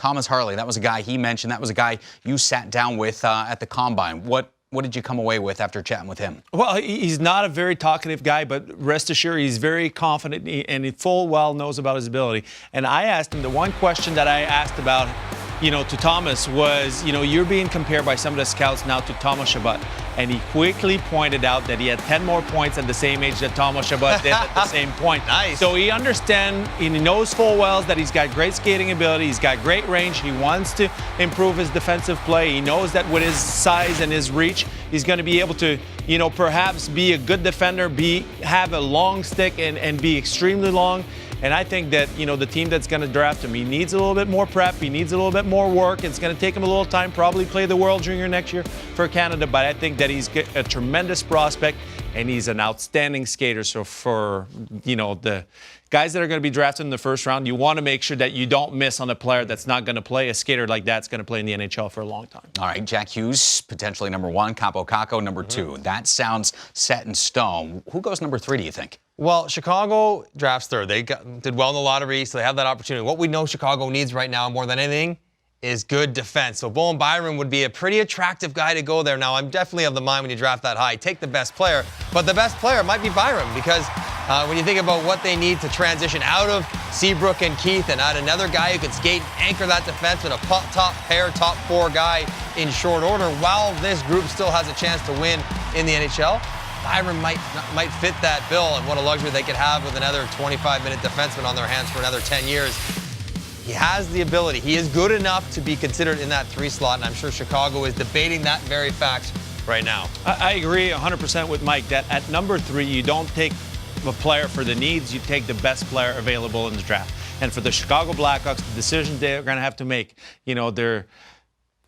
Thomas Harley, that was a guy he mentioned. That was a guy you sat down with at the Combine. What did you come away with after chatting with him? Well, he's not a very talkative guy, but rest assured he's very confident and he full well knows about his ability. And I asked him, the one question that I asked about, to Thomas was, you're being compared by some of the scouts now to Thomas Chabot. And he quickly pointed out that he had 10 more points at the same age that Thomas Chabot did at the same point. Nice. So he understands, he knows full well that he's got great skating ability, he's got great range, he wants to improve his defensive play. He knows that with his size and his reach, he's going to be able to, perhaps be a good defender, have a long stick and be extremely long. And I think that, the team that's going to draft him, he needs a little bit more prep. He needs a little bit more work. It's going to take him a little time, probably play the World Junior next year for Canada. But I think that he's a tremendous prospect, and he's an outstanding skater. So for, the guys that are going to be drafted in the first round, you want to make sure that you don't miss on a player that's not going to play. A skater like that's going to play in the NHL for a long time. All right, Jack Hughes, potentially number 1. Kaapo Kakko, number 2. That sounds set in stone. Who goes number 3, do you think? Well, Chicago drafts third. They did well in the lottery, so they have that opportunity. What we know Chicago needs right now more than anything is good defense. So Bowen Byram would be a pretty attractive guy to go there. Now, I'm definitely of the mind when you draft that high, take the best player. But the best player might be Byram because when you think about what they need to transition out of Seabrook and Keith and add another guy who can skate, anchor that defense with a top 4 guy in short order while this group still has a chance to win in the NHL, Byram might fit that bill, and what a luxury they could have with another 25-minute defenseman on their hands for another 10 years. He has the ability. He is good enough to be considered in that 3 slot, and I'm sure Chicago is debating that very fact right now. I agree 100% with Mike that at number 3, you don't take a player for the needs, you take the best player available in the draft. And for the Chicago Blackhawks, the decision they're going to have to make, their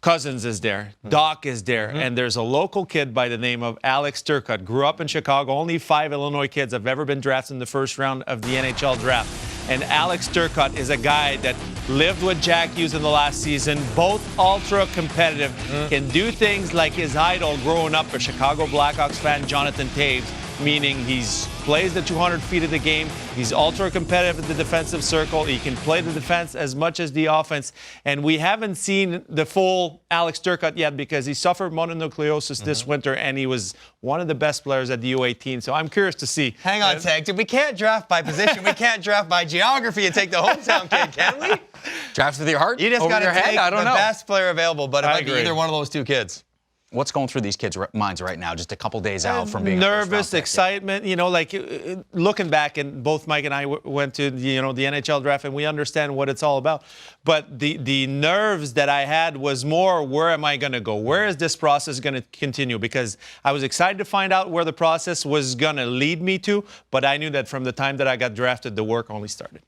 Cousins is there, Doc is there, and there's a local kid by the name of Alex Turcotte. Grew up in Chicago. Only 5 Illinois kids have ever been drafted in the first round of the NHL draft. And Alex Turcotte is a guy that lived with Jack Hughes in the last season, both ultra competitive, can do things like his idol growing up, a Chicago Blackhawks fan, Jonathan Toews, meaning he's plays the 200 feet of the game. He's ultra competitive in the defensive circle. He can play the defense as much as the offense. And we haven't seen the full Alex Turcotte yet because he suffered mononucleosis this winter, and he was one of the best players at the U18. So I'm curious to see. Hang on, Tag. We can't draft by position. We can't draft by geography and take the hometown kid, can we? Draft with your heart? You just got to take the best player available, but it might be either one of those 2 kids. What's going through these kids' minds right now, just a couple days out from being nervous, excitement, looking back, and both Mike and I went to, the NHL draft, and we understand what it's all about. But the nerves that I had was more, where am I going to go? Where is this process going to continue? Because I was excited to find out where the process was going to lead me to, but I knew that from the time that I got drafted, the work only started.